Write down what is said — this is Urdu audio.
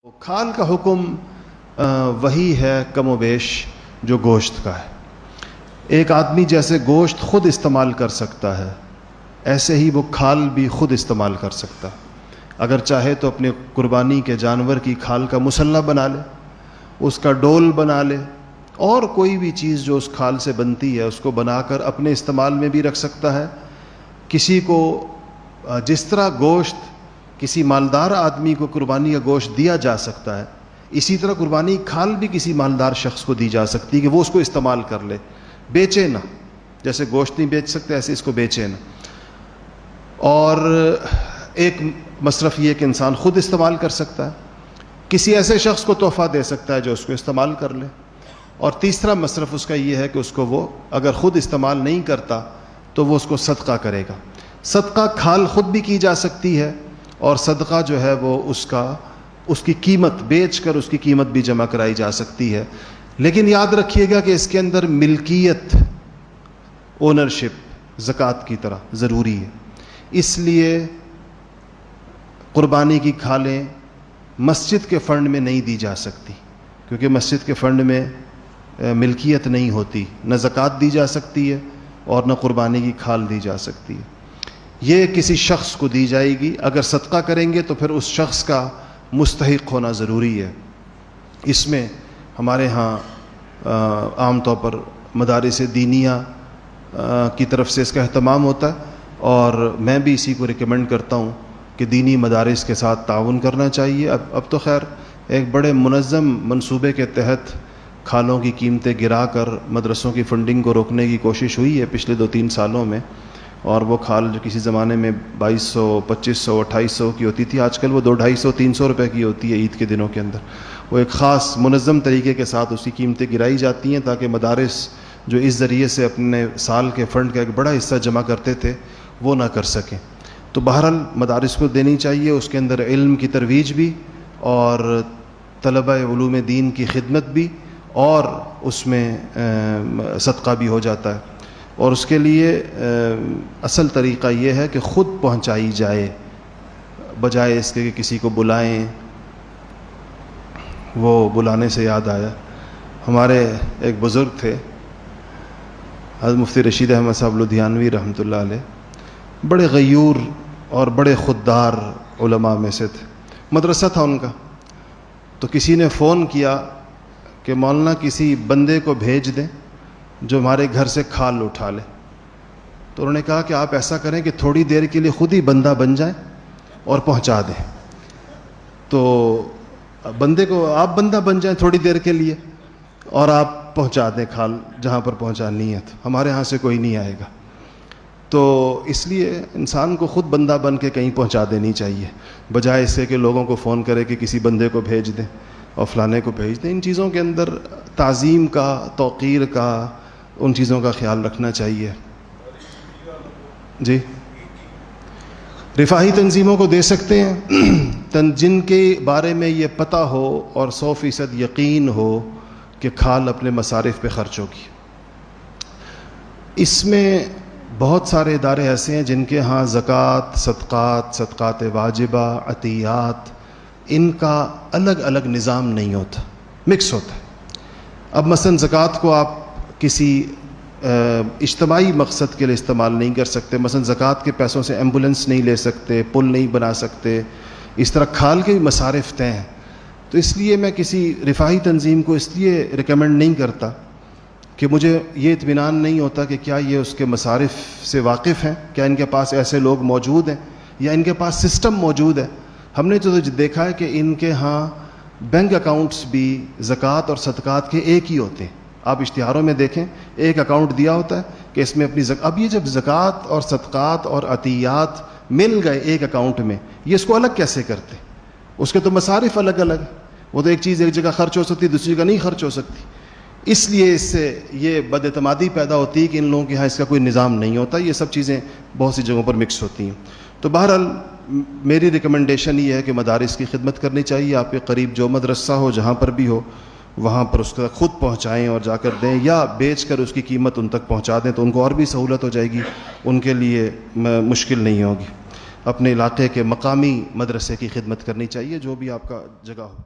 کھال کا حکم وہی ہے کم و بیش جو گوشت کا ہے۔ ایک آدمی جیسے گوشت خود استعمال کر سکتا ہے ایسے ہی وہ کھال بھی خود استعمال کر سکتا ہے۔ اگر چاہے تو اپنے قربانی کے جانور کی کھال کا مسلح بنا لے، اس کا ڈول بنا لے، اور کوئی بھی چیز جو اس کھال سے بنتی ہے اس کو بنا کر اپنے استعمال میں بھی رکھ سکتا ہے۔ کسی کو جس طرح گوشت کسی مالدار آدمی کو قربانی کا گوشت دیا جا سکتا ہے، اسی طرح قربانی کھال بھی کسی مالدار شخص کو دی جا سکتی ہے کہ وہ اس کو استعمال کر لے، بیچے نہ۔ جیسے گوشت نہیں بیچ سکتے ایسے اس کو بیچے نہ۔ اور ایک مصرف یہ کہ انسان خود استعمال کر سکتا ہے، کسی ایسے شخص کو تحفہ دے سکتا ہے جو اس کو استعمال کر لے۔ اور تیسرا مصرف اس کا یہ ہے کہ اس کو وہ اگر خود استعمال نہیں کرتا تو وہ اس کو صدقہ کرے گا۔ صدقہ کھال خود بھی کی جا سکتی ہے، اور صدقہ جو ہے وہ اس کی قیمت بیچ کر اس کی قیمت بھی جمع کرائی جا سکتی ہے۔ لیکن یاد رکھیے گا کہ اس کے اندر ملکیت، اونرشپ زکوٰۃ کی طرح ضروری ہے۔ اس لیے قربانی کی کھالیں مسجد کے فنڈ میں نہیں دی جا سکتی، کیونکہ مسجد کے فنڈ میں ملکیت نہیں ہوتی، نہ زکوٰۃ دی جا سکتی ہے اور نہ قربانی کی کھال دی جا سکتی ہے۔ یہ کسی شخص کو دی جائے گی، اگر صدقہ کریں گے تو پھر اس شخص کا مستحق ہونا ضروری ہے۔ اس میں ہمارے ہاں عام طور پر مدارس دینیہ کی طرف سے اس کا اہتمام ہوتا ہے، اور میں بھی اسی کو ریکمینڈ کرتا ہوں کہ دینی مدارس کے ساتھ تعاون کرنا چاہیے۔ اب تو خیر ایک بڑے منظم منصوبے کے تحت کھالوں کی قیمتیں گرا کر مدرسوں کی فنڈنگ کو روکنے کی کوشش ہوئی ہے پچھلے 2-3 سالوں میں، اور وہ کھال جو کسی زمانے میں 2200، 2500، 2800 کی ہوتی تھی، آج کل وہ 200، 300 روپے کی ہوتی ہے عید کے دنوں کے اندر۔ وہ ایک خاص منظم طریقے کے ساتھ اس کی قیمتیں گرائی جاتی ہیں تاکہ مدارس جو اس ذریعے سے اپنے سال کے فنڈ کا ایک بڑا حصہ جمع کرتے تھے وہ نہ کر سکیں۔ تو بہرحال مدارس کو دینی چاہیے، اس کے اندر علم کی ترویج بھی اور طلبہ علوم دین کی خدمت بھی، اور اس میں صدقہ بھی ہو جاتا ہے۔ اور اس کے لیے اصل طریقہ یہ ہے کہ خود پہنچائی جائے، بجائے اس کے کہ کسی کو بلائیں۔ وہ بلانے سے یاد آیا، ہمارے ایک بزرگ تھے حضرت مفتی رشید احمد صاحب لدھیانوی رحمۃ اللہ علیہ، بڑے غیور اور بڑے خوددار علماء میں سے تھے۔ مدرسہ تھا ان کا، تو کسی نے فون کیا کہ مولانا کسی بندے کو بھیج دیں جو ہمارے گھر سے کھال اٹھا لے۔ تو انہوں نے کہا کہ آپ ایسا کریں کہ تھوڑی دیر کے لیے خود ہی بندہ بن جائیں اور پہنچا دیں۔ تو بندے کو آپ بندہ بن جائیں تھوڑی دیر کے لیے اور آپ پہنچا دیں کھال جہاں پر پہنچانی ہے، تو ہمارے ہاں سے کوئی نہیں آئے گا۔ تو اس لیے انسان کو خود بندہ بن کے کہیں پہنچا دینی چاہیے، بجائے اس سے کہ لوگوں کو فون کرے کہ کسی بندے کو بھیج دیں اور فلانے کو بھیج دیں۔ ان چیزوں کے اندر تعظیم کا، توقیر کا، ان چیزوں کا خیال رکھنا چاہیے۔ جی، رفاہی تنظیموں کو دے سکتے ہیں جن کے بارے میں یہ پتہ ہو اور 100% یقین ہو کہ کھال اپنے مصارف پہ خرچ ہوگی۔ اس میں بہت سارے ادارے ایسے ہیں جن کے ہاں زکوٰۃ، صدقات، صدقات واجبہ، عطیات، ان کا الگ الگ نظام نہیں ہوتا، مکس ہوتا ہے۔ اب مثلا زکوٰۃ کو آپ کسی اجتماعی مقصد کے لیے استعمال نہیں کر سکتے، مثلا زکوٰۃ کے پیسوں سے ایمبولنس نہیں لے سکتے، پل نہیں بنا سکتے، اس طرح کھال کے بھی مصارف طے ہیں۔ تو اس لیے میں کسی رفاہی تنظیم کو اس لیے ریکمینڈ نہیں کرتا کہ مجھے یہ اطمینان نہیں ہوتا کہ کیا یہ اس کے مصارف سے واقف ہیں، کیا ان کے پاس ایسے لوگ موجود ہیں یا ان کے پاس سسٹم موجود ہے۔ ہم نے تو دیکھا ہے کہ ان کے ہاں بینک اکاؤنٹس بھی زکوٰۃ اور صدقات کے ایک ہی ہوتے ہیں۔ آپ اشتہاروں میں دیکھیں ایک اکاؤنٹ دیا ہوتا ہے کہ اس میں اپنی اب یہ جب زکوٰۃ اور صدقات اور عطیات مل گئے ایک اکاؤنٹ میں، یہ اس کو الگ کیسے کرتے؟ اس کے تو مصارف الگ الگ، وہ تو ایک چیز ایک جگہ خرچ ہو سکتی دوسری جگہ نہیں خرچ ہو سکتی۔ اس لیے اس سے یہ بد اعتمادی پیدا ہوتی ہے کہ ان لوگوں کے ہاں اس کا کوئی نظام نہیں ہوتا، یہ سب چیزیں بہت سی جگہوں پر مکس ہوتی ہیں۔ تو بہرحال میری ریکمنڈیشن یہ ہے کہ مدارس کی خدمت کرنی چاہیے۔ آپ کے قریب جو مدرسہ ہو، جہاں پر بھی ہو، وہاں پر اس کو خود پہنچائیں اور جا کر دیں، یا بیچ کر اس کی قیمت ان تک پہنچا دیں تو ان کو اور بھی سہولت ہو جائے گی، ان کے لیے مشکل نہیں ہوگی۔ اپنے علاقے کے مقامی مدرسے کی خدمت کرنی چاہیے، جو بھی آپ کا جگہ ہو۔